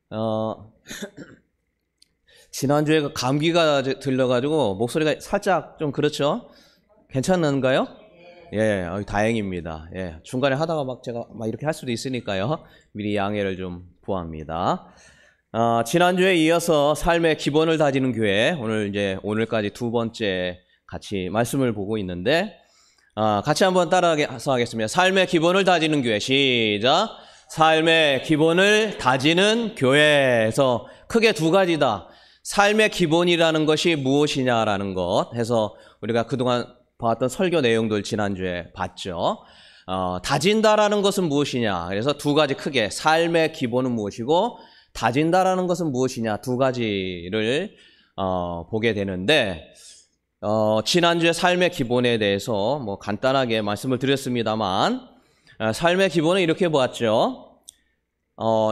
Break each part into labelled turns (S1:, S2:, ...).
S1: 어, 지난주에 감기가 들려가지고 목소리가 살짝 좀 그렇죠? 괜찮은가요? 예, 다행입니다. 예, 중간에 하다가 제가 이렇게 할 수도 있으니까요. 미리 양해를 좀 구합니다. 지난주에 이어서 삶의 기본을 다지는 교회, 오늘까지 두 번째 같이 말씀을 보고 있는데, 같이 한번 따라서 하겠습니다. 삶의 기본을 다지는 교회, 시작. 삶의 기본을 다지는 교회에서 크게 두 가지다. 삶의 기본이라는 것이 무엇이냐라는 것 해서 우리가 그동안 봤던 설교 내용들 지난주에 봤죠. 다진다라는 것은 무엇이냐. 그래서 두 가지 크게 삶의 기본은 무엇이고 다진다라는 것은 무엇이냐 두 가지를 보게 되는데 지난주에 삶의 기본에 대해서 간단하게 말씀을 드렸습니다만 삶의 기본은 이렇게 보았죠.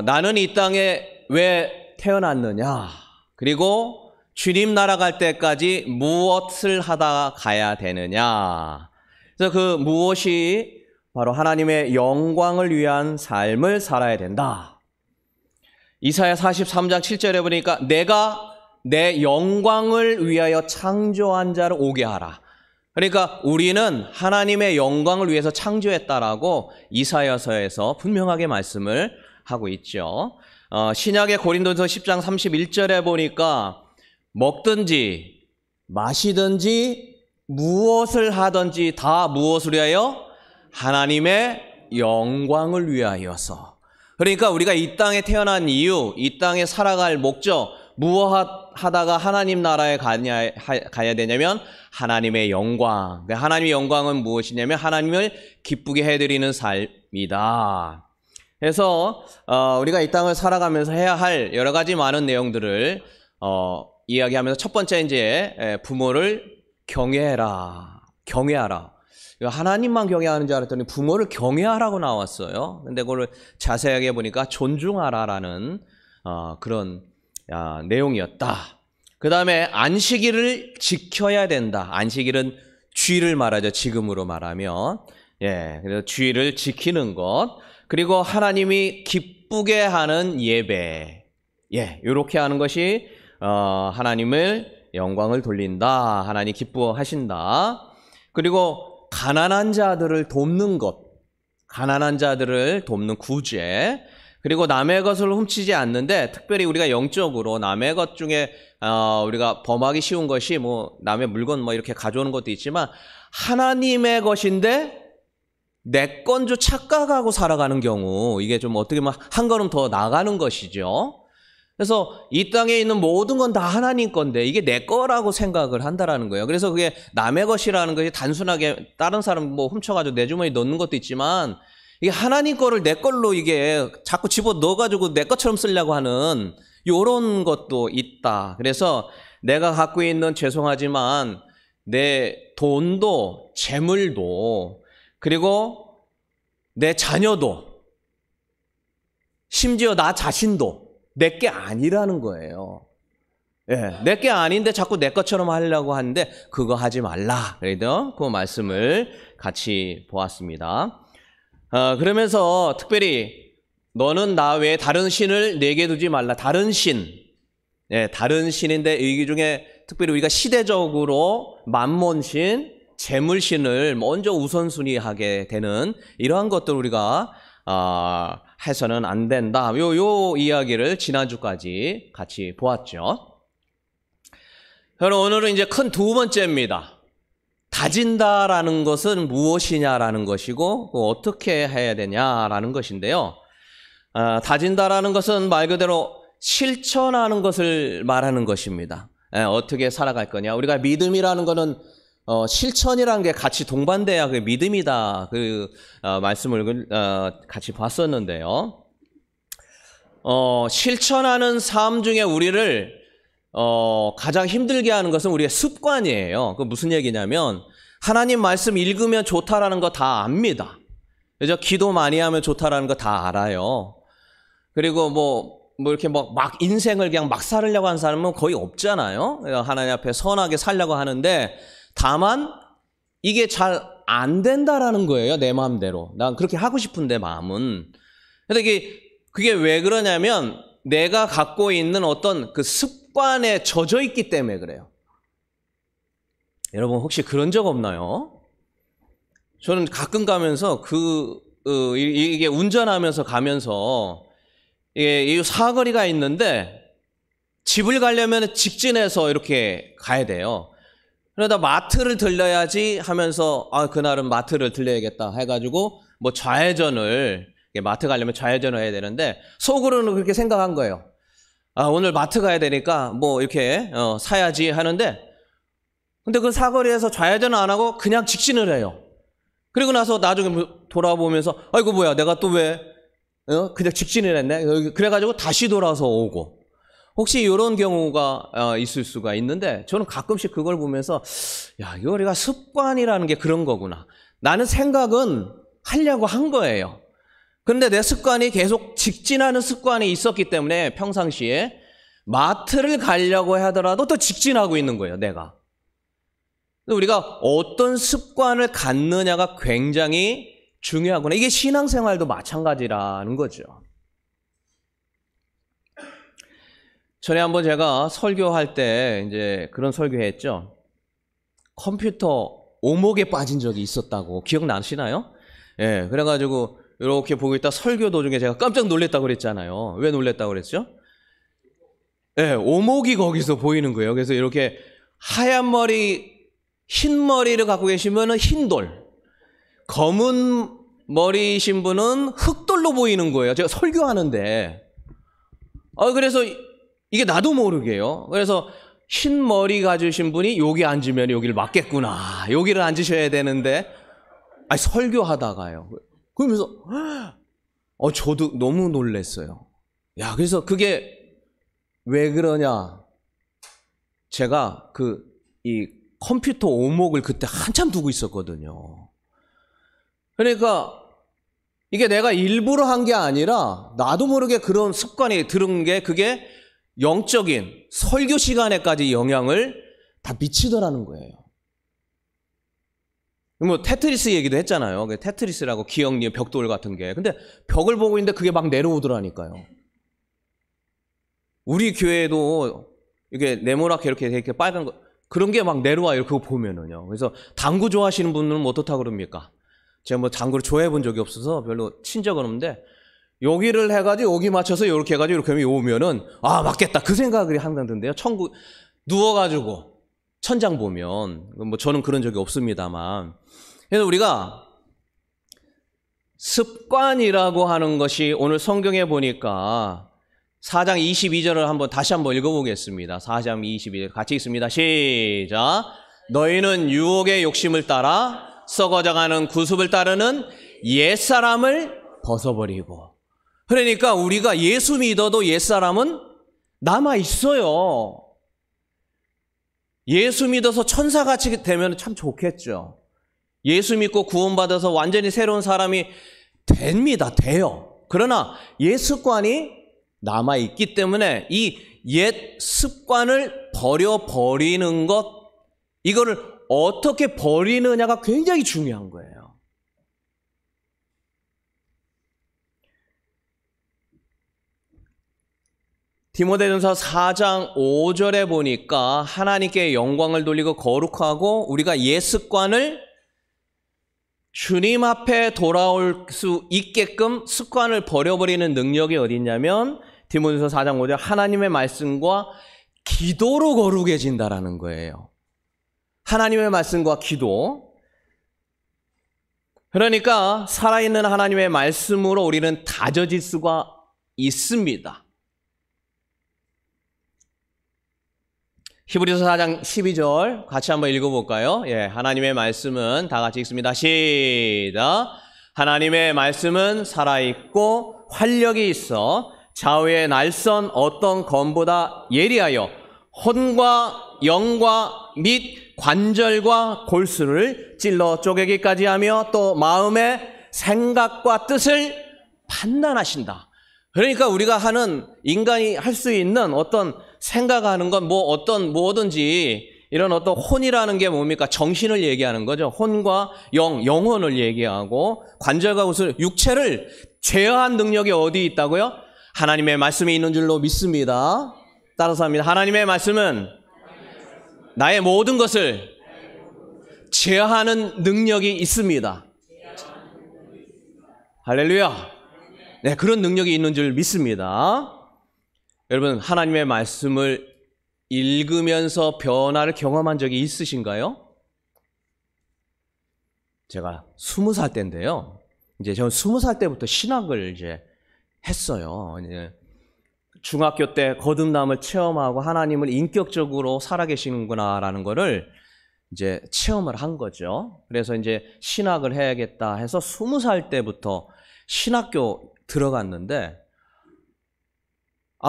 S1: 나는 이 땅에 왜 태어났느냐, 그리고 주님 나라 갈 때까지 무엇을 하다 가야 되느냐. 그래서 그 무엇이 바로 하나님의 영광을 위한 삶을 살아야 된다. 이사야 43장 7절에 보니까 내가 내 영광을 위하여 창조한 자를 오게 하라. 그러니까 우리는 하나님의 영광을 위해서 창조했다라고 이사야서에서 분명하게 말씀을 하고 있죠. 신약의 고린도서 10장 31절에 보니까 먹든지 마시든지 무엇을 하든지 다 무엇을 위하여? 하나님의 영광을 위하여서. 그러니까 우리가 이 땅에 태어난 이유, 이 땅에 살아갈 목적, 무엇 하다가 하나님 나라에 가야 되냐면 하나님의 영광. 하나님의 영광은 무엇이냐면 하나님을 기쁘게 해드리는 삶이다. 그래서 우리가 이 땅을 살아가면서 해야 할 여러 가지 많은 내용들을 이야기하면서 첫 번째 이제 부모를 경외하라. 하나님만 경외하는 줄 알았더니 부모를 경외하라고 나왔어요. 근데 그걸 자세하게 보니까 존중하라라는 그런 내용이었다. 그 다음에 안식일을 지켜야 된다. 안식일은 주일을 말하죠. 지금으로 말하면. 예, 그래서 주일을 지키는 것. 그리고 하나님이 기쁘게 하는 예배. 예, 이렇게 하는 것이 하나님을 영광을 돌린다. 하나님 기뻐하신다. 그리고 가난한 자들을 돕는 것. 가난한 자들을 돕는 구제. 그리고 남의 것을 훔치지 않는데 특별히 우리가 영적으로 남의 것 중에 우리가 범하기 쉬운 것이 남의 물건 이렇게 가져오는 것도 있지만 하나님의 것인데 내 건 줄 착각하고 살아가는 경우 이게 좀 어떻게 보면 한 걸음 더 나가는 것이죠. 그래서 이 땅에 있는 모든 건 다 하나님 건데 이게 내 거라고 생각을 한다라는 거예요. 그래서 그게 남의 것이라는 것이 단순하게 다른 사람 훔쳐가지고 내 주머니에 넣는 것도 있지만 이게 하나님 거를 내 걸로 이게 자꾸 집어 넣어가지고 내 것처럼 쓰려고 하는 이런 것도 있다. 그래서 내가 갖고 있는 죄송하지만 내 돈도 재물도 그리고 내 자녀도 심지어 나 자신도 내게 아니라는 거예요. 예, 내게 아닌데 자꾸 내 것처럼 하려고 하는데 그거 하지 말라. 그래도 그 말씀을 같이 보았습니다. 그러면서 특별히 너는 나 외에 다른 신을 내게 두지 말라. 다른 신. 예, 다른 신인데 이 중에 특별히 우리가 시대적으로 만몬신, 재물신을 먼저 우선순위하게 되는 이러한 것들 우리가 해서는 안 된다. 요 이야기를 지난주까지 같이 보았죠. 그럼 오늘은 이제 큰 두 번째입니다. 다진다라는 것은 무엇이냐라는 것이고 어떻게 해야 되냐라는 것인데요. 다진다라는 것은 말 그대로 실천하는 것을 말하는 것입니다. 어떻게 살아갈 거냐. 우리가 믿음이라는 것은 실천이라는 게 같이 동반돼야 그 믿음이다. 그 말씀을 같이 봤었는데요. 실천하는 삶 중에 우리를 가장 힘들게 하는 것은 우리의 습관이에요. 그 무슨 얘기냐면 하나님 말씀 읽으면 좋다라는 거 다 압니다. 그죠? 기도 많이 하면 좋다라는 거 다 알아요. 그리고 이렇게 막 인생을 그냥 막 살으려고 하는 사람은 거의 없잖아요. 하나님 앞에 선하게 살려고 하는데 다만 이게 잘 안 된다라는 거예요. 내 마음대로. 난 그렇게 하고 싶은데 마음은. 근데 그게 왜 그러냐면 내가 갖고 있는 어떤 그 습관에 젖어 있기 때문에 그래요. 여러분 혹시 그런 적 없나요? 저는 가끔 가면서 이게 운전하면서 가면서 이 사거리가 있는데 집을 가려면 직진해서 이렇게 가야 돼요. 그러다 마트를 들려야지 하면서 그날은 마트를 들려야겠다 해가지고 뭐 좌회전을 마트 가려면 좌회전을 해야 되는데 속으로는 그렇게 생각한 거예요. 오늘 마트 가야 되니까 뭐 이렇게 사야지 하는데 근데 그 사거리에서 좌회전을 안 하고 그냥 직진을 해요. 그리고 나서 나중에 돌아보면서 아이고 뭐야 내가 또 왜 그냥 직진을 했네. 그래가지고 다시 돌아서 오고. 혹시 이런 경우가 있을 수가 있는데 저는 가끔씩 그걸 보면서 야 이거 우리가 습관이라는 게 그런 거구나. 나는 생각은 하려고 한 거예요. 그런데 내 습관이 계속 직진하는 습관이 있었기 때문에 평상시에 마트를 가려고 하더라도 또 직진하고 있는 거예요, 내가. 우리가 어떤 습관을 갖느냐가 굉장히 중요하구나. 이게 신앙생활도 마찬가지라는 거죠. 전에 한번 제가 설교할 때 이제 그런 설교했죠. 컴퓨터 오목에 빠진 적이 있었다고 기억나시나요? 예, 그래가지고 이렇게 보고 있다 설교 도중에 제가 깜짝 놀랐다고 그랬잖아요. 왜 놀랐다고 그랬죠? 예, 오목이 거기서 보이는 거예요. 그래서 이렇게 하얀 머리, 흰 머리를 갖고 계시면은 흰 돌, 검은 머리이신 분은 흑돌로 보이는 거예요. 제가 설교하는데. 그래서 이게 나도 모르게요. 그래서 흰 머리 가지신 분이 여기 앉으면 여기를 맞겠구나. 여기를 앉으셔야 되는데, 설교하다가요. 그러면서, 저도 너무 놀랐어요. 야, 그래서 그게 왜 그러냐. 제가 이 컴퓨터 오목을 그때 한참 두고 있었거든요. 그러니까 이게 내가 일부러 한 게 아니라 나도 모르게 그런 습관이 들은 게 그게 영적인 설교 시간에까지 영향을 다 미치더라는 거예요. 뭐 테트리스 얘기도 했잖아요. 테트리스라고 기억니 벽돌 같은 게. 근데 벽을 보고 있는데 그게 막 내려오더라니까요. 우리 교회도 이게 네모나게 이렇게 빨간 거 그런 게 막 내려와요. 그거 보면은요. 그래서 당구 좋아하시는 분들은 뭐 어떻다 그럽니까? 제가 뭐 당구를 좋아해 본 적이 없어서 별로 친 적은 없는데 여기를 해가지고 여기 맞춰서 이렇게 해가지고 이렇게 하면 오면은 맞겠다 그 생각이 항상 든대요. 누워가지고 천장 보면 뭐 저는 그런 적이 없습니다만 그래서 우리가 습관이라고 하는 것이 오늘 성경에 보니까 4장 22절을 다시 한번 읽어보겠습니다. 4장 22절 같이 읽습니다. 시작. 너희는 유혹의 욕심을 따라 썩어져가는 구습을 따르는 옛사람을 벗어버리고. 그러니까 우리가 예수 믿어도 옛사람은 남아있어요. 예수 믿어서 천사같이 되면 참 좋겠죠. 예수 믿고 구원받아서 완전히 새로운 사람이 돼요. 그러나 옛 습관이 남아있기 때문에 이 옛 습관을 버려버리는 것, 이거를 어떻게 버리느냐가 굉장히 중요한 거예요. 디모데전서 4장 5절에 보니까 하나님께 영광을 돌리고 거룩하고 우리가 옛 습관을 주님 앞에 돌아올 수 있게끔 습관을 버려버리는 능력이 어디 있냐면 디모데전서 4장 5절 하나님의 말씀과 기도로 거룩해진다라는 거예요. 하나님의 말씀과 기도. 그러니까 살아있는 하나님의 말씀으로 우리는 다져질 수가 있습니다. 히브리서 4장 12절 같이 한번 읽어볼까요? 하나님의 말씀은 다 같이 읽습니다. 시작. 하나님의 말씀은 살아있고 활력이 있어 좌우의 날선 어떤 검보다 예리하여 혼과 영과 및 관절과 골수를 찔러 쪼개기까지 하며 또 마음의 생각과 뜻을 판단하신다. 그러니까 우리가 하는 인간이 할 수 있는 어떤 생각하는 건 뭐든지 이런 어떤 혼이라는 게 뭡니까? 정신을 얘기하는 거죠. 혼과 영혼을 얘기하고 관절과 골수, 육체를 제어한 능력이 어디 있다고요? 하나님의 말씀이 있는 줄로 믿습니다. 따라서 합니다. 하나님의 말씀은 나의 모든 것을 제어하는 능력이 있습니다. 할렐루야. 네, 그런 능력이 있는 줄 믿습니다. 여러분, 하나님의 말씀을 읽으면서 변화를 경험한 적이 있으신가요? 제가 20살 때인데요. 이제 저는 20살 때부터 신학을 이제 했어요. 이제 중학교 때 거듭남을 체험하고 하나님을 인격적으로 살아계시는구나라는 거를 이제 체험을 한 거죠. 그래서 이제 신학을 해야겠다 해서 20살 때부터 신학교 들어갔는데,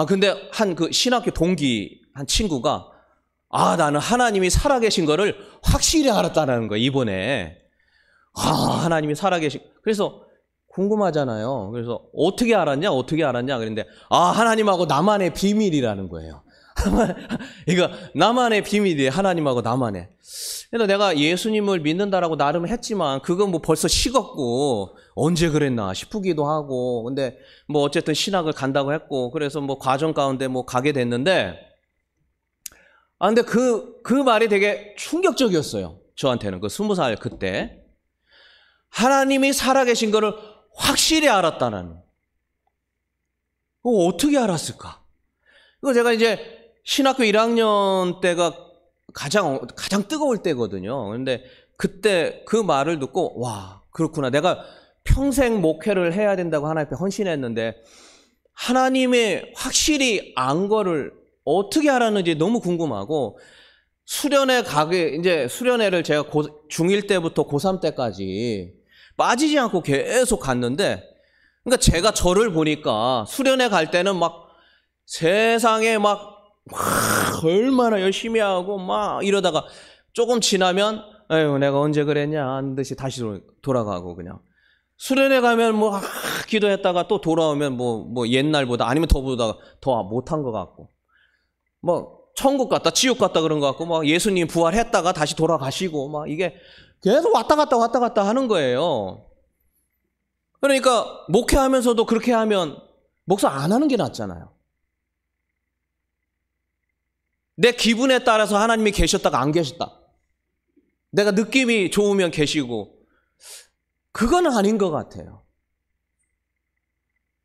S1: 근데 한 그 신학교 동기 한 친구가 나는 하나님이 살아계신 거를 확실히 알았다는 거예요, 이번에. 하나님이 살아계신. 그래서 궁금하잖아요. 그래서 어떻게 알았냐? 그랬는데 하나님하고 나만의 비밀이라는 거예요. 이거 나만의 비밀이에요. 하나님하고 나만의. 그래서 내가 예수님을 믿는다라고 나름 했지만 그건 뭐 벌써 식었고 언제 그랬나 싶기도 하고, 근데 뭐 어쨌든 신학을 간다고 했고, 그래서 뭐 과정 가운데 뭐 가게 됐는데, 근데 그 말이 되게 충격적이었어요. 저한테는 그 20살 그때. 하나님이 살아계신 거를 확실히 알았다는. 어떻게 알았을까? 이거 제가 이제 신학교 1학년 때가 가장 뜨거울 때거든요. 그런데 그때 그 말을 듣고 그렇구나. 내가 평생 목회를 해야 된다고 하나님 앞에 헌신했는데 하나님이 확실히 안 거를 어떻게 알았는지 너무 궁금하고, 이제 수련회를 제가 중1 때부터 고3 때까지 빠지지 않고 계속 갔는데, 그러니까 제가 저를 보니까 수련회 갈 때는 막 세상에 막 얼마나 열심히 하고 막 이러다가 조금 지나면 내가 언제 그랬냐 하는 듯이 다시 돌아가고, 그냥 수련회 가면 뭐 기도했다가 또 돌아오면 뭐 옛날보다 아니면 더 못한 것 같고, 뭐 천국 갔다 지옥 갔다 그런 것 같고, 막 예수님 부활했다가 다시 돌아가시고, 막 이게 계속 왔다 갔다 하는 거예요. 그러니까 목회하면서도 그렇게 하면 목사 안 하는 게 낫잖아요. 내 기분에 따라서 하나님이 계셨다가 안 계셨다. 내가 느낌이 좋으면 계시고, 그건 아닌 것 같아요.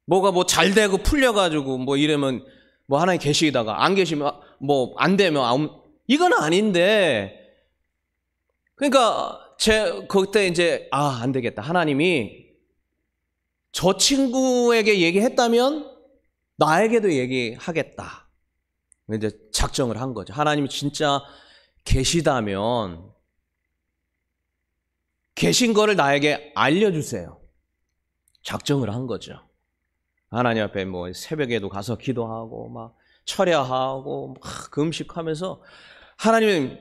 S1: 뭐가 뭐 잘 되고 풀려가지고 뭐 이러면 뭐 하나님 계시다가 안 계시면 뭐 안 되면 이건 아닌데, 그러니까 그때 이제 안 되겠다. 하나님이 저 친구에게 얘기했다면 나에게도 얘기하겠다. 이제 작정을 한 거죠. 하나님이 진짜 계시다면 계신 거를 나에게 알려주세요. 작정을 한 거죠. 하나님 앞에 뭐 새벽에도 가서 기도하고 막 철야하고 막 금식하면서, 하나님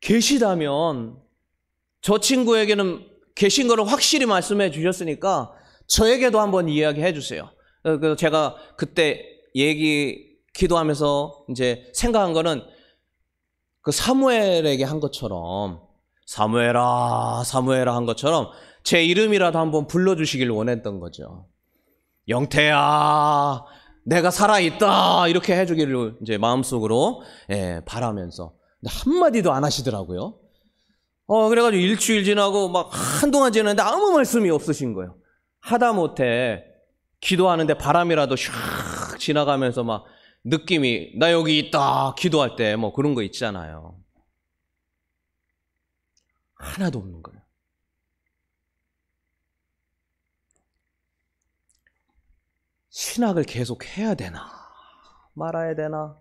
S1: 계시다면 저 친구에게는 계신 거를 확실히 말씀해 주셨으니까 저에게도 한번 이야기해 주세요. 그래서 제가 그때 기도하면서 이제 생각한 거는 그 사무엘에게 한 것처럼, 사무엘아 한 것처럼 제 이름이라도 한번 불러주시길 원했던 거죠. 영태야, 내가 살아있다, 이렇게 해주기를 이제 마음속으로 바라면서. 근데 한마디도 안 하시더라고요. 그래가지고 일주일 지나고 막 한동안 지났는데 아무 말씀이 없으신 거예요. 하다못해 기도하는데 바람이라도 샥 지나가면서 막 느낌이, 나 여기 있다, 기도할 때 뭐 그런 거 있잖아요. 하나도 없는 거예요. 신학을 계속 해야 되나 말아야 되나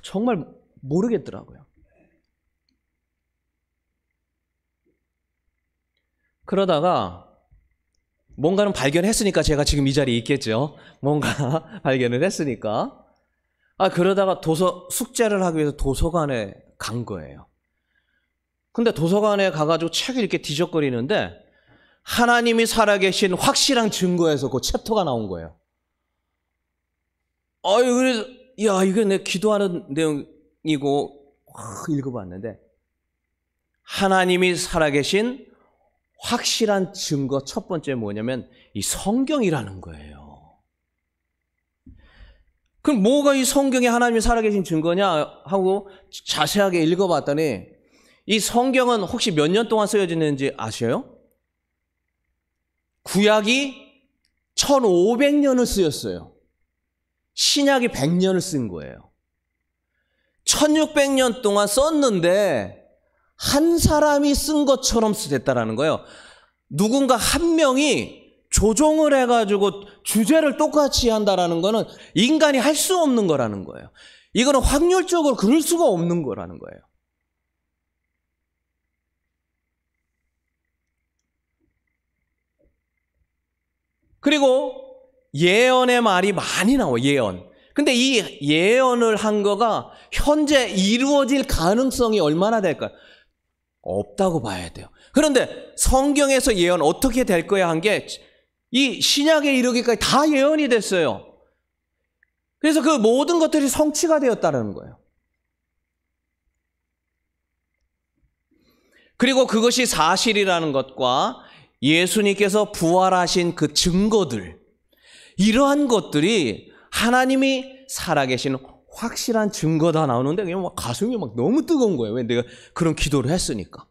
S1: 정말 모르겠더라고요. 그러다가 뭔가는 발견했으니까 제가 지금 이 자리에 있겠죠. 뭔가 발견을 했으니까. 그러다가 숙제를 하기 위해서 도서관에 간 거예요. 근데 도서관에 가가지고 책을 이렇게 뒤적거리는데 하나님이 살아계신 확실한 증거에서 그 챕터가 나온 거예요. 그래서 이거 내 기도하는 내용이고 읽어봤는데, 하나님이 살아계신 확실한 증거 첫 번째 뭐냐면 이 성경이라는 거예요. 그럼 뭐가 이 성경에 하나님이 살아계신 증거냐 하고 자세하게 읽어봤더니 이 성경은 혹시 몇 년 동안 쓰여졌는지 아셔요? 구약이 1500년을 쓰였어요. 신약이 100년을 쓴 거예요. 1600년 동안 썼는데 한 사람이 쓴 것처럼 됐다라는 거예요. 누군가 한 명이 조정을 해가지고 주제를 똑같이 한다라는 거는 인간이 할 수 없는 거라는 거예요. 이거는 확률적으로 그럴 수가 없는 거라는 거예요. 그리고 예언의 말이 많이 나와요. 예언. 근데 이 예언을 한 거가 현재 이루어질 가능성이 얼마나 될까요? 없다고 봐야 돼요. 그런데 성경에서 예언 어떻게 될 거야 한 게 이 신약에 이르기까지 다 예언이 됐어요. 그래서 그 모든 것들이 성취가 되었다는 거예요. 그리고 그것이 사실이라는 것과 예수님께서 부활하신 그 증거들, 이러한 것들이 하나님이 살아계신 확실한 증거다 나오는데 그냥 막 가슴이 막 너무 뜨거운 거예요. 왜? 내가 그런 기도를 했으니까.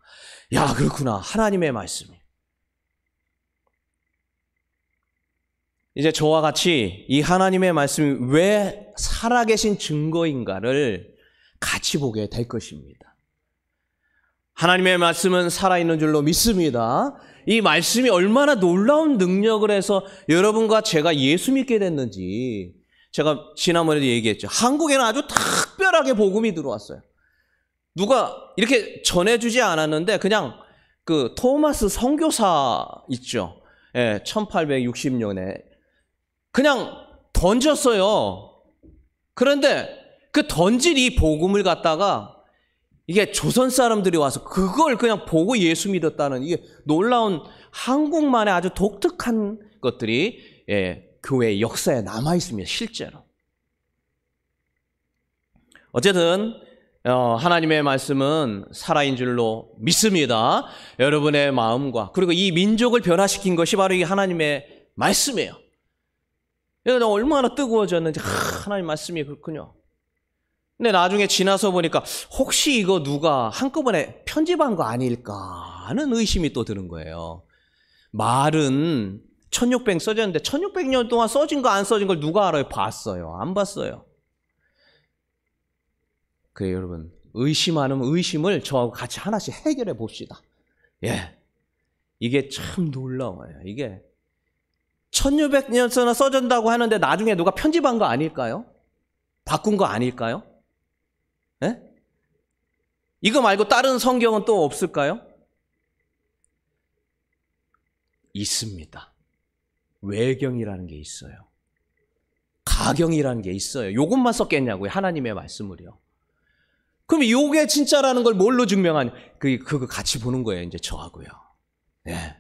S1: 야, 그렇구나. 하나님의 말씀이. 이제 저와 같이 이 하나님의 말씀이 왜 살아계신 증거인가를 같이 보게 될 것입니다. 하나님의 말씀은 살아있는 줄로 믿습니다. 이 말씀이 얼마나 놀라운 능력을 해서 여러분과 제가 예수 믿게 됐는지 제가 지난번에도 얘기했죠. 한국에는 아주 특별하게 복음이 들어왔어요. 누가 이렇게 전해주지 않았는데 그냥 그 토마스 선교사 있죠. 예, 1860년에 그냥 던졌어요. 그런데 그 던진 이 복음을 갖다가 이게 조선 사람들이 와서 그걸 그냥 보고 예수 믿었다는 이게 놀라운 한국만의 아주 독특한 것들이 교회의 역사에 남아 있습니다. 실제로. 어쨌든 하나님의 말씀은 살아있는 줄로 믿습니다. 여러분의 마음과 그리고 이 민족을 변화시킨 것이 바로 이 하나님의 말씀이에요. 내가 얼마나 뜨거워졌는지 하나님 말씀이 그렇군요. 근데 나중에 지나서 보니까 혹시 이거 누가 한꺼번에 편집한 거 아닐까 하는 의심이 또 드는 거예요. 말은 1600 써졌는데 1600년 동안 써진 거 안 써진 걸 누가 알아요? 봤어요. 안 봤어요. 그래요, 여러분. 의심하는 의심을 저하고 같이 하나씩 해결해 봅시다. 예. 이게 참 놀라워요. 이게 1600년서나 써진다고 하는데 나중에 누가 편집한 거 아닐까요? 바꾼 거 아닐까요? 예? 이거 말고 다른 성경은 또 없을까요? 있습니다. 외경이라는 게 있어요. 가경이라는 게 있어요. 이것만 썼겠냐고요. 하나님의 말씀을요. 그럼 이게 진짜라는 걸 뭘로 증명하냐? 그거 같이 보는 거예요. 이제 저하고요. 예.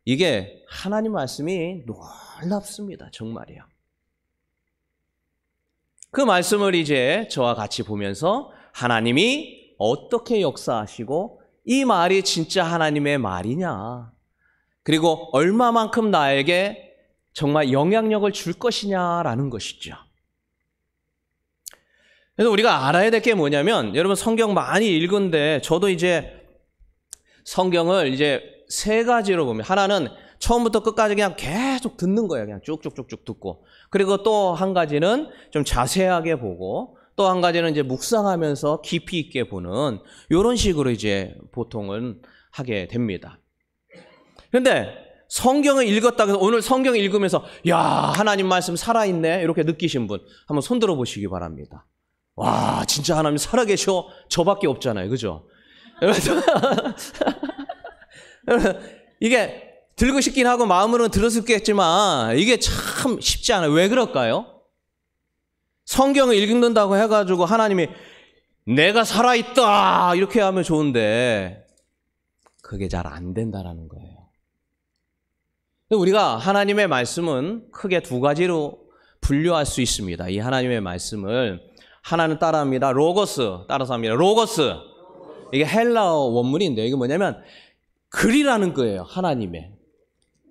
S1: 이게 하나님 말씀이 놀랍습니다. 정말이요. 그 말씀을 이제 저와 같이 보면서 하나님이 어떻게 역사하시고 이 말이 진짜 하나님의 말이냐, 그리고 얼마만큼 나에게 정말 영향력을 줄 것이냐라는 것이죠. 그래서 우리가 알아야 될 게 뭐냐면, 여러분 성경 많이 읽은데 저도 이제 성경을 이제 세 가지로 보면, 하나는 처음부터 끝까지 그냥 계속 듣는 거예요. 그냥 쭉쭉쭉쭉 듣고. 그리고 또 한 가지는 좀 자세하게 보고, 또 한 가지는 이제 묵상하면서 깊이 있게 보는, 이런 식으로 이제 보통은 하게 됩니다. 그런데 성경을 읽었다고 해서 오늘 성경을 읽으면서 야, 하나님 말씀 살아있네 이렇게 느끼신 분 한번 손 들어 보시기 바랍니다. 와, 진짜 하나님 살아계셔. 저밖에 없잖아요. 그죠? 이게 들고 싶긴 하고 마음으로는 들었겠지만 이게 참 쉽지 않아요. 왜 그럴까요? 성경을 읽는다고 해가지고 하나님이 내가 살아있다 이렇게 하면 좋은데 그게 잘 안 된다라는 거예요. 우리가 하나님의 말씀은 크게 두 가지로 분류할 수 있습니다. 이 하나님의 말씀을 하나는 따라합니다. 로고스, 따라서 합니다. 로고스. 이게 헬라어 원문인데 이게 뭐냐면 글이라는 거예요. 하나님의.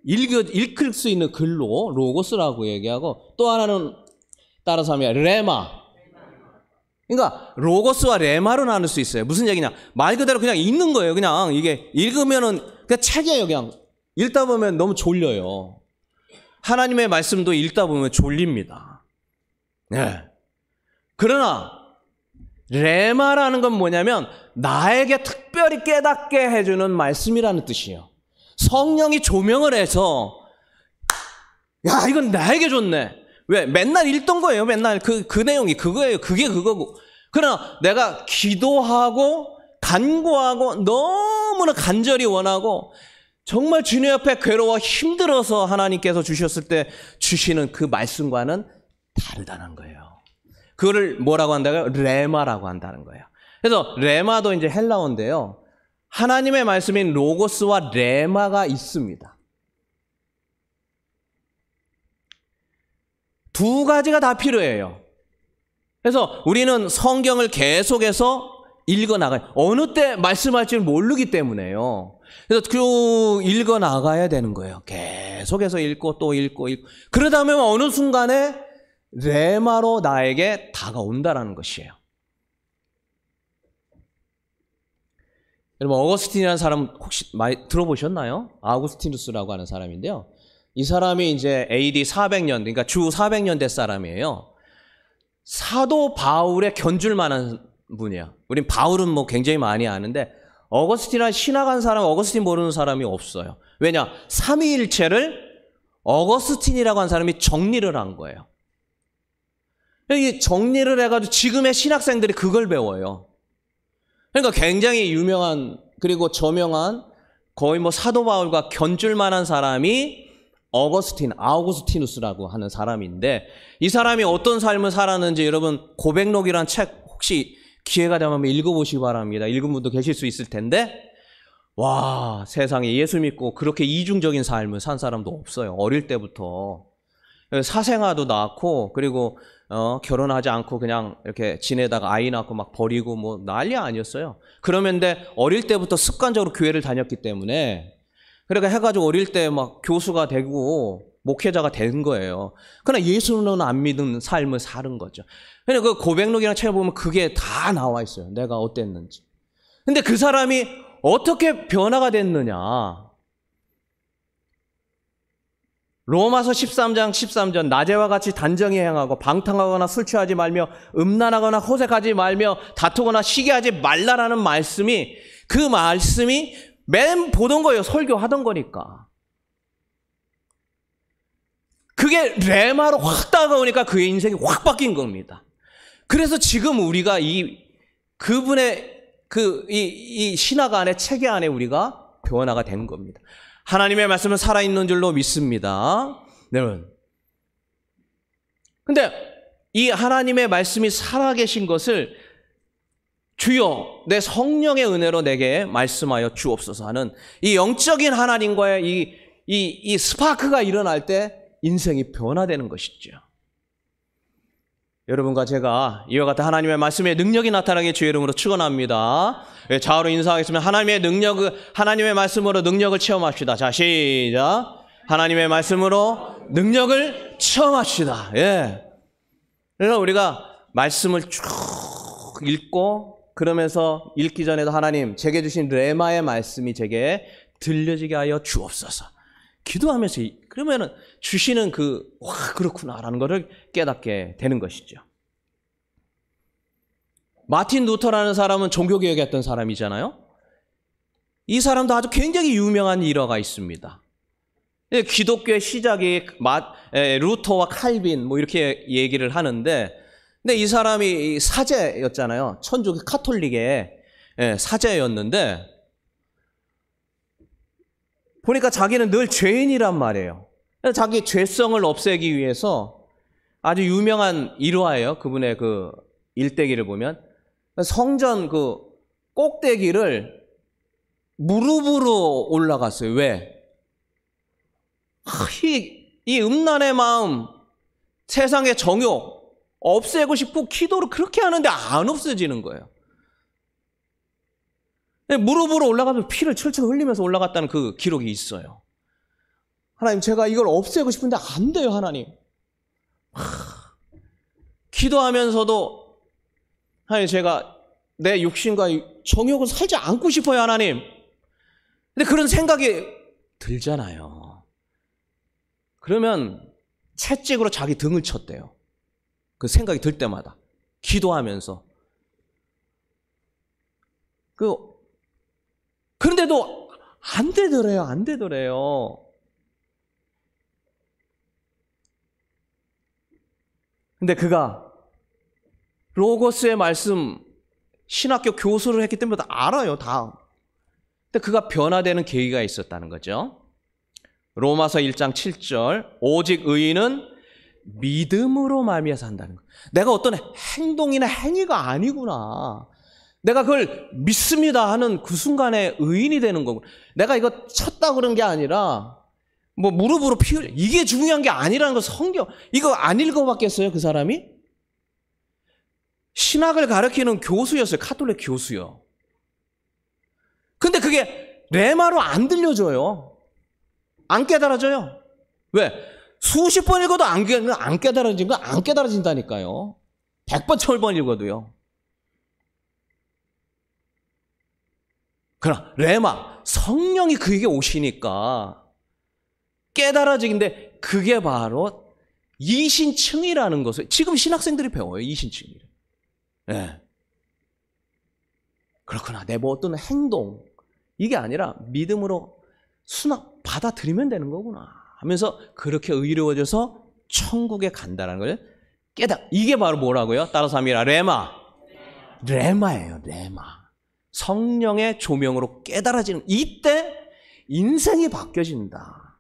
S1: 읽을 수 있는 글로 로고스라고 얘기하고, 또 하나는 따라서 하면 레마. 그러니까 로고스와 레마로 나눌 수 있어요. 무슨 얘기냐? 말 그대로 그냥 읽는 거예요. 그냥 이게 읽으면은 그냥 책이에요. 그냥 읽다 보면 너무 졸려요. 하나님의 말씀도 읽다 보면 졸립니다. 네. 그러나 레마라는 건 뭐냐면 나에게 특별히 깨닫게 해주는 말씀이라는 뜻이에요. 성령이 조명을 해서 야, 이건 나에게 좋네. 왜? 맨날 읽던 거예요. 맨날 그 내용이 그거예요. 그게 그거고. 그러나 내가 기도하고 간구하고 너무나 간절히 원하고 정말 주님 앞에 괴로워 힘들어서 하나님께서 주셨을 때 주시는 그 말씀과는 다르다는 거예요. 그거를 뭐라고 한다고요? 레마라고 한다는 거예요. 그래서 레마도 이제 헬라어인데요. 하나님의 말씀인 로고스와 레마가 있습니다. 두 가지가 다 필요해요. 그래서 우리는 성경을 계속해서 읽어나가요. 어느 때 말씀할지를 모르기 때문에요. 그래서 쭉 읽어나가야 되는 거예요. 계속해서 읽고 또 읽고. 그러다 보면 어느 순간에 레마로 나에게 다가온다라는 것이에요. 여러분, 어거스틴이라는 사람 혹시 많이 들어보셨나요? 아우구스티누스라고 하는 사람인데요. 이 사람이 이제 AD 400년, 그러니까 주 400년대 사람이에요. 사도 바울의 견줄 만한 분이야. 우린 바울은 뭐 굉장히 많이 아는데 어거스틴이라는 신학한 사람, 어거스틴 모르는 사람이 없어요. 왜냐? 삼위일체를 어거스틴이라고 한 사람이 정리를 한 거예요. 이 정리를 해가지고 지금의 신학생들이 그걸 배워요. 그러니까 굉장히 유명한, 그리고 저명한, 거의 뭐 사도 바울과 견줄 만한 사람이 어거스틴, 아우구스티누스라고 하는 사람인데, 이 사람이 어떤 삶을 살았는지 여러분 고백록이라는 책 혹시 기회가 되면 읽어보시기 바랍니다. 읽은 분도 계실 수 있을 텐데, 와, 세상에 예수 믿고 그렇게 이중적인 삶을 산 사람도 없어요. 어릴 때부터 사생아도 낳고, 그리고 결혼하지 않고 그냥 이렇게 지내다가 아이 낳고 막 버리고 뭐 난리 아니었어요. 그러는데 어릴 때부터 습관적으로 교회를 다녔기 때문에, 그러니까 해가지고 어릴 때 막 교수가 되고 목회자가 된 거예요. 그러나 예수는 안 믿는 삶을 사는 거죠. 그러니까 그 고백록이라는 책을 보면 그게 다 나와 있어요. 내가 어땠는지. 근데 그 사람이 어떻게 변화가 됐느냐. 로마서 13장 13절 낮에와 같이 단정히 행하고 방탕하거나 술 취하지 말며 음란하거나 호색하지 말며 다투거나 시기하지 말라라는 말씀이, 그 말씀이 맨 보던 거예요. 설교하던 거니까. 그게 레마로 확 다가오니까 그의 인생이 확 바뀐 겁니다. 그래서 지금 우리가 그분의 이 신학 안에, 체계 안에 우리가 변화가 된 겁니다. 하나님의 말씀은 살아있는 줄로 믿습니다. 여러분. 근데 이 하나님의 말씀이 살아계신 것을 주여 내 성령의 은혜로 내게 말씀하여 주옵소서 하는 이 영적인 하나님과의 이 스파크가 일어날 때 인생이 변화되는 것이죠. 여러분과 제가 이와 같은 하나님의 말씀의 능력이 나타나게 주의 이름으로 축원합니다. 좌우로 인사하겠습니다. 하나님의 말씀으로 능력을 체험합시다. 자, 시작. 하나님의 말씀으로 능력을 체험합시다. 예. 그래서 우리가 말씀을 쭉 읽고, 그러면서 읽기 전에도 하나님, 제게 주신 레마의 말씀이 제게 들려지게 하여 주옵소서. 기도하면서 그러면은 주시는 와, 그렇구나라는 것을 깨닫게 되는 것이죠. 마틴 루터라는 사람은 종교개혁했던 사람이잖아요. 이 사람도 아주 굉장히 유명한 일화가 있습니다. 기독교의 시작이 루터와 칼빈 뭐 이렇게 얘기를 하는데, 근데 이 사람이 사제였잖아요. 천주교 카톨릭의 사제였는데, 보니까 자기는 늘 죄인이란 말이에요. 자기 죄성을 없애기 위해서 아주 유명한 일화예요. 그분의 그 일대기를 보면 성전 그 꼭대기를 무릎으로 올라갔어요. 왜? 이 음란의 마음, 세상의 정욕 없애고 싶고 기도를 그렇게 하는데 안 없어지는 거예요. 무릎으로 올라가면서 피를 철철 흘리면서 올라갔다는 그 기록이 있어요. 하나님, 제가 이걸 없애고 싶은데 안 돼요, 하나님. 기도하면서도 하나님, 제가 내 육신과 정욕을 살짝 안고 싶어요, 하나님. 근데 그런 생각이 들잖아요. 그러면 채찍으로 자기 등을 쳤대요. 그 생각이 들 때마다 기도하면서. 그런데도 안 되더래요. 안 되더래요. 근데 그가 로고스의 말씀, 신학교 교수를 했기 때문에 다 알아요, 다. 근데 그가 변화되는 계기가 있었다는 거죠. 로마서 1장 7절, 오직 의인은 믿음으로 말미암아 산다는 거. 내가 어떤 행동이나 행위가 아니구나. 내가 그걸 믿습니다 하는 그 순간에 의인이 되는 거고. 내가 이거 쳤다 그런 게 아니라 뭐 무릎으로 피 흘려, 이게 중요한 게 아니라는 거. 성경 이거 안 읽어봤겠어요, 그 사람이? 신학을 가르치는 교수였어요. 카톨릭 교수요. 근데 그게 레마로 안 들려줘요. 안 깨달아져요. 왜? 수십 번 읽어도 안 깨달아진 건 안 깨달아진다니까요. 100번, 1000번 읽어도요. 그러나 레마, 성령이 그에게 오시니까 깨달아지는데, 그게 바로 이신층이라는 것을 지금 신학생들이 배워요. 이신층이를. 네. 그렇구나. 내 뭐 어떤 행동, 이게 아니라 믿음으로 수납 받아들이면 되는 거구나 하면서 그렇게 의로워져서 천국에 간다는 걸 이게 바로 뭐라고요? 따라서 합니다. 레마예요. 레마. 성령의 조명으로 깨달아지는, 이때 인생이 바뀌어진다.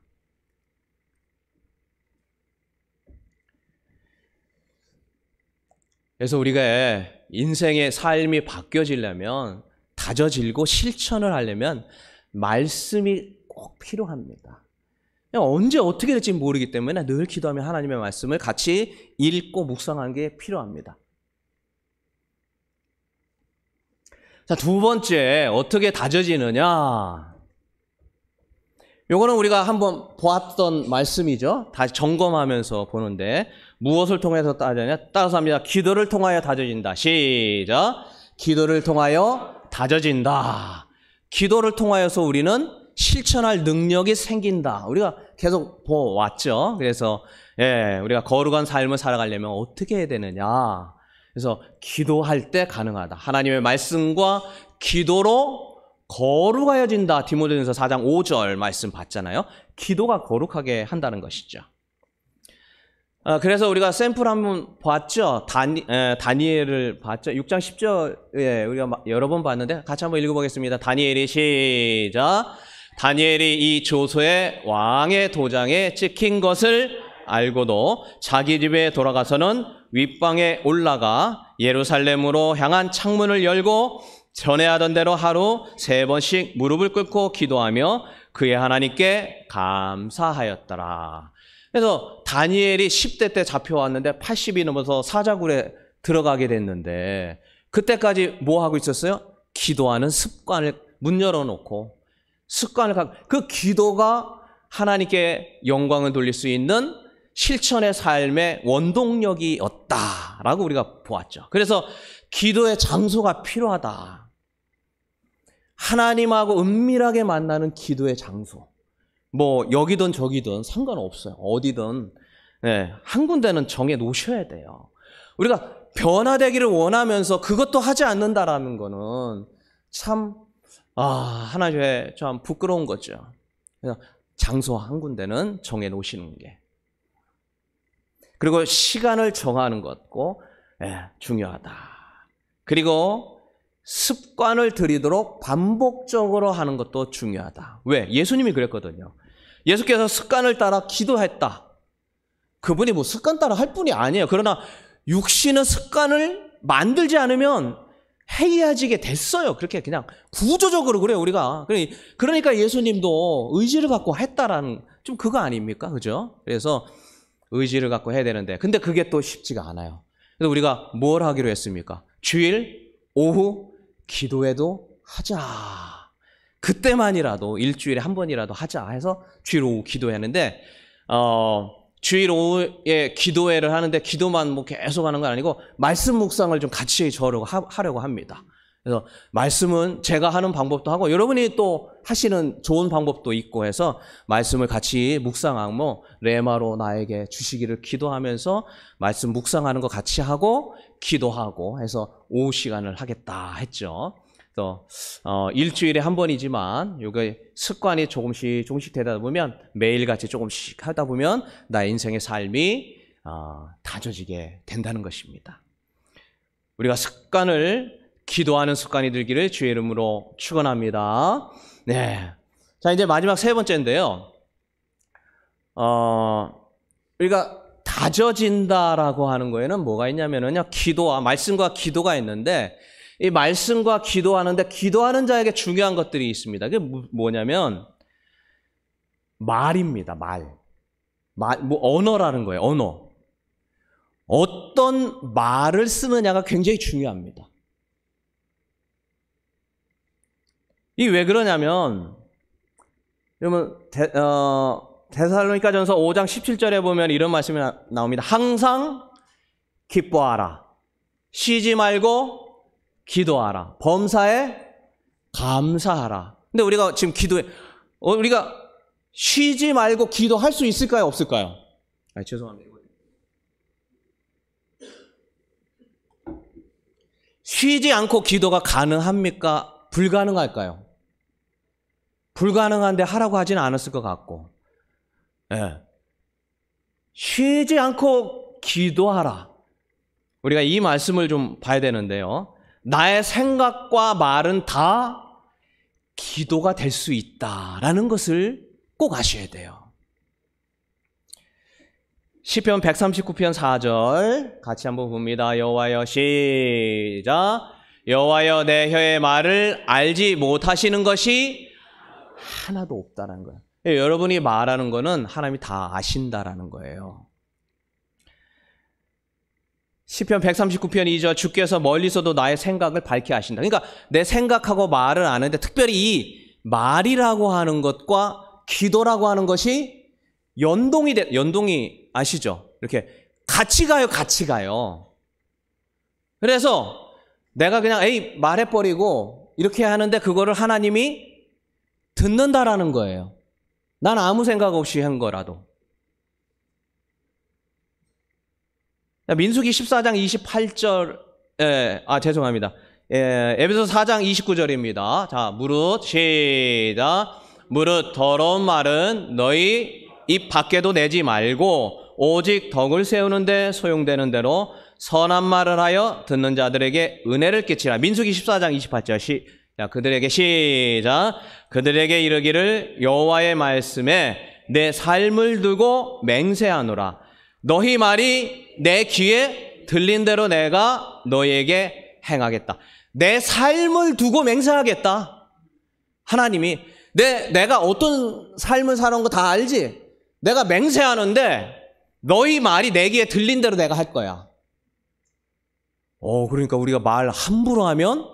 S1: 그래서 우리가 인생의 삶이 바뀌어지려면, 다져질고 실천을 하려면 말씀이 꼭 필요합니다. 언제 어떻게 될지 모르기 때문에 늘 기도하며 하나님의 말씀을 같이 읽고 묵상하는 게 필요합니다. 자, 두 번째, 어떻게 다져지느냐. 요거는 우리가 한번 보았던 말씀이죠. 다시 점검하면서 보는데, 무엇을 통해서 다져지냐? 따라서 합니다. 기도를 통하여 다져진다. 시작. 기도를 통하여 다져진다. 기도를 통하여서 우리는 실천할 능력이 생긴다. 우리가 계속 보았죠. 그래서 우리가 거룩한 삶을 살아가려면 어떻게 해야 되느냐. 그래서 기도할 때 가능하다. 하나님의 말씀과 기도로 거룩하여진다. 디모데전서 4장 5절 말씀 봤잖아요. 기도가 거룩하게 한다는 것이죠. 그래서 우리가 샘플 한번 봤죠. 다니엘을 봤죠. 6장 10절에 우리가 여러 번 봤는데 같이 한번 읽어보겠습니다. 다니엘이 시작. 다니엘이 이 조서의 왕의 도장에 찍힌 것을 알고도 자기 집에 돌아가서는 윗방에 올라가 예루살렘으로 향한 창문을 열고 전에 하던 대로 하루 3번씩 무릎을 꿇고 기도하며 그의 하나님께 감사하였더라. 그래서 다니엘이 10대 때 잡혀왔는데 80이 넘어서 사자굴에 들어가게 됐는데, 그때까지 뭐 하고 있었어요? 기도하는 습관을 문 열어놓고 그 기도가 하나님께 영광을 돌릴 수 있는 실천의 삶의 원동력이었다라고 우리가 보았죠. 그래서 기도의 장소가 필요하다. 하나님하고 은밀하게 만나는 기도의 장소. 뭐 여기든 저기든 상관없어요. 어디든 한 군데는 정해 놓으셔야 돼요. 우리가 변화되기를 원하면서 그것도 하지 않는다라는 거는 참 하나님의 참 부끄러운 거죠. 그래서 장소 한 군데는 정해 놓으시는 게, 그리고 시간을 정하는 것도 중요하다. 그리고 습관을 들이도록 반복적으로 하는 것도 중요하다. 왜? 예수님이 그랬거든요. 예수께서 습관을 따라 기도했다. 그분이 뭐 습관 따라 할 뿐이 아니에요. 그러나 육신은 습관을 만들지 않으면 해이해지게 됐어요. 그렇게 그냥 구조적으로 그래요, 우리가. 그러니까 예수님도 의지를 갖고 했다라는, 좀 그거 아닙니까? 그죠? 그래서 의지를 갖고 해야 되는데, 근데 그게 또 쉽지가 않아요. 그래서 우리가 뭘 하기로 했습니까? 주일 오후 기도회도 하자. 그때만이라도 일주일에 한 번이라도 하자 해서 주일 오후 기도했는데 주일 오후에 기도회를 하는데 기도만 뭐 계속 하는 건 아니고 말씀 묵상을 좀 같이 하려고 합니다. 그래서 말씀은 제가 하는 방법도 하고 여러분이 또 하시는 좋은 방법도 있고 해서 말씀을 같이 묵상하고 레마로 나에게 주시기를 기도하면서 말씀 묵상하는 거 같이 하고 기도하고 해서 오후 시간을 하겠다 했죠. 그래서 일주일에 한 번이지만 이게 습관이 조금씩 되다 보면 매일같이 조금씩 하다 보면 나의 인생의 삶이 다져지게 된다는 것입니다. 우리가 기도하는 습관이 들기를 주의 이름으로 축원합니다. 네. 자, 이제 마지막 세 번째인데요. 우리가 다져진다라고 하는 거에는 뭐가 있냐면은요. 말씀과 기도가 있는데 이 말씀과 기도하는데 기도하는 자에게 중요한 것들이 있습니다. 그게 뭐냐면 말입니다. 언어라는 거예요. 언어. 어떤 말을 쓰느냐가 굉장히 중요합니다. 이게 왜 그러냐면 여러분 데살로니가전서 5장 17절에 보면 이런 말씀이 나옵니다. 항상 기뻐하라. 쉬지 말고 기도하라. 범사에 감사하라. 근데 우리가 지금 우리가 쉬지 말고 기도할 수 있을까요? 없을까요? 죄송합니다. 쉬지 않고 기도가 가능합니까? 불가능할까요? 불가능한데 하라고 하지는 않았을 것 같고. 예. 쉬지 않고 기도하라. 우리가 이 말씀을 좀 봐야 되는데요. 나의 생각과 말은 다 기도가 될 수 있다라는 것을 꼭 아셔야 돼요. 시편 139편 4절 같이 한번 봅니다. 여호와여 시작. 여호와여 내 혀의 말을 알지 못하시는 것이 하나도 없다라는 거예요. 여러분이 말하는 거는 하나님이 다 아신다라는 거예요. 시편 139편 2절 주께서 멀리서도 나의 생각을 밝히 아신다. 그러니까 내 생각하고 말을 아는데 특별히 이 말이라고 하는 것과 기도라고 하는 것이 연동이 아시죠? 이렇게 같이 가요. 그래서 내가 그냥 말해버리고 이렇게 하는데 그거를 하나님이 듣는다라는 거예요. 난 아무 생각 없이 한 거라도. 민수기 14장 28절, 죄송합니다. 에베소 4장 29절입니다. 자, 무릇, 시작. 무릇 더러운 말은 너희 입 밖에도 내지 말고 오직 덕을 세우는데 소용되는 대로 선한 말을 하여 듣는 자들에게 은혜를 끼치라. 민수기 14장 28절 그들에게 시작. 그들에게 이르기를 여호와의 말씀에 내 삶을 두고 맹세하노라. 너희 말이 내 귀에 들린 대로 내가 너희에게 행하겠다. 내 삶을 두고 맹세하겠다. 하나님이 내가 어떤 삶을 사는 거 다 알지? 내가 맹세하는데 너희 말이 내 귀에 들린 대로 내가 할 거야. 그러니까 우리가 말 함부로 하면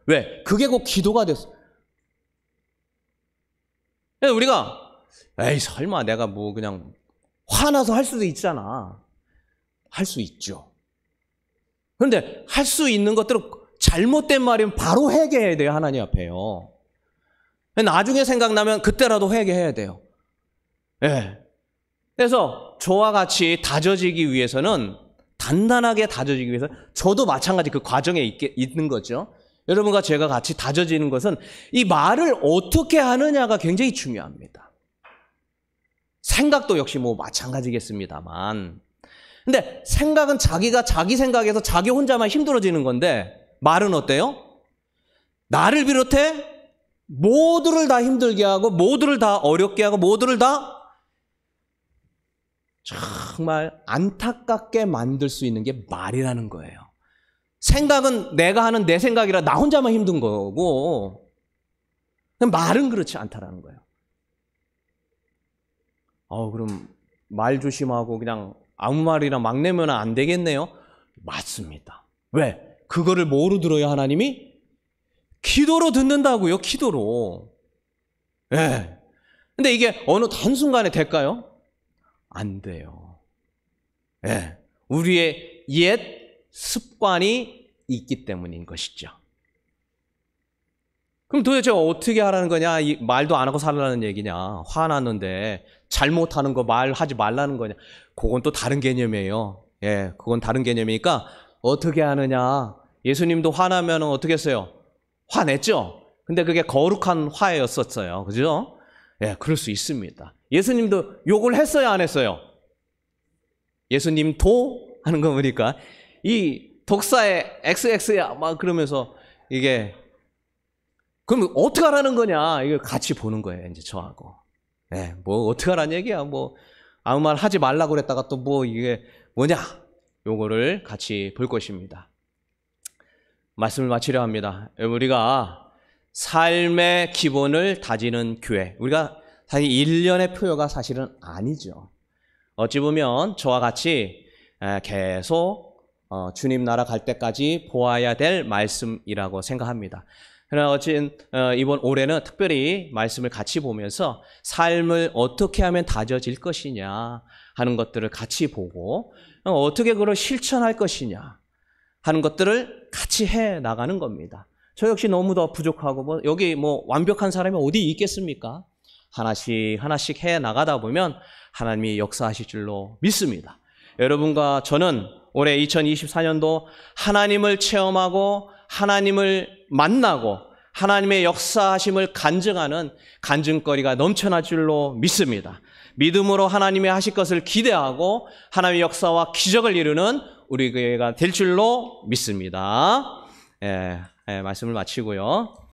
S1: 왜? 그게 곧 기도가 됐어. 우리가 설마 내가 뭐 그냥 화나서 할 수도 있잖아. 할 수 있죠. 그런데 할 수 있는 것들은 잘못된 말이면 바로 회개해야 돼요. 하나님 앞에요. 나중에 생각나면 그때라도 회개해야 돼요. 예. 그래서 저와 같이 다져지기 위해서는 단단하게 다져지기 위해서 저도 마찬가지 그 과정에 있는 거죠. 여러분과 제가 같이 다져지는 것은 이 말을 어떻게 하느냐가 굉장히 중요합니다. 생각도 역시 뭐 마찬가지겠습니다만. 근데 생각은 자기가 자기 생각에서 자기 혼자만 힘들어지는 건데 말은 어때요? 나를 비롯해 모두를 다 힘들게 하고 모두를 다 어렵게 하고 모두를 다 정말 안타깝게 만들 수 있는 게 말이라는 거예요. 생각은 내가 하는 내 생각이라 나 혼자만 힘든 거고 말은 그렇지 않다라는 거예요. 그럼 말 조심하고 그냥 아무 말이나 막 내면 안 되겠네요. 맞습니다. 왜? 그거를 뭐로 들어요, 하나님이? 기도로 듣는다고요, 기도로. 예. 근데 이게 어느 한순간에 될까요? 안 돼요. 예. 우리의 옛 습관이 있기 때문인 것이죠. 그럼 도대체 어떻게 하라는 거냐? 말도 안 하고 살라는 얘기냐? 화났는데 잘못하는 거 말하지 말라는 거냐? 그건 또 다른 개념이에요. 예, 그건 다른 개념이니까 어떻게 하느냐? 예수님도 화나면 어떻게 했어요? 화냈죠? 근데 그게 거룩한 화였었어요. 그죠? 예, 그럴 수 있습니다. 예수님도 욕을 했어요, 안 했어요? 예수님도 하는 거 보니까 이 독사의 XX야 막 그러면서 이게 그럼 어떻게 하라는 거냐? 이걸 같이 보는 거예요, 이제 저하고. 예, 뭐 어떻게 하라는 얘기야? 뭐 아무 말 하지 말라고 그랬다가 또 뭐 이게 뭐냐? 요거를 같이 볼 것입니다. 말씀을 마치려 합니다. 우리가 삶의 기본을 다지는 교회. 우리가 사실 1년의 표요가 사실은 아니죠. 어찌 보면 저와 같이 계속 주님 나라 갈 때까지 보아야 될 말씀이라고 생각합니다. 그러나 이번 올해는 특별히 말씀을 같이 보면서 삶을 어떻게 하면 다져질 것이냐 하는 것들을 같이 보고 어떻게 그걸 실천할 것이냐 하는 것들을 같이 해 나가는 겁니다. 저 역시 너무 더 부족하고 여기 완벽한 사람이 어디 있겠습니까? 하나씩 해 나가다 보면 하나님이 역사하실 줄로 믿습니다. 여러분과 저는 올해 2024년도 하나님을 체험하고 하나님을 만나고 하나님의 역사하심을 간증하는 간증거리가 넘쳐날 줄로 믿습니다. 믿음으로 하나님이 하실 것을 기대하고 하나님의 역사와 기적을 이루는 우리 교회가 될 줄로 믿습니다. 말씀을 마치고요.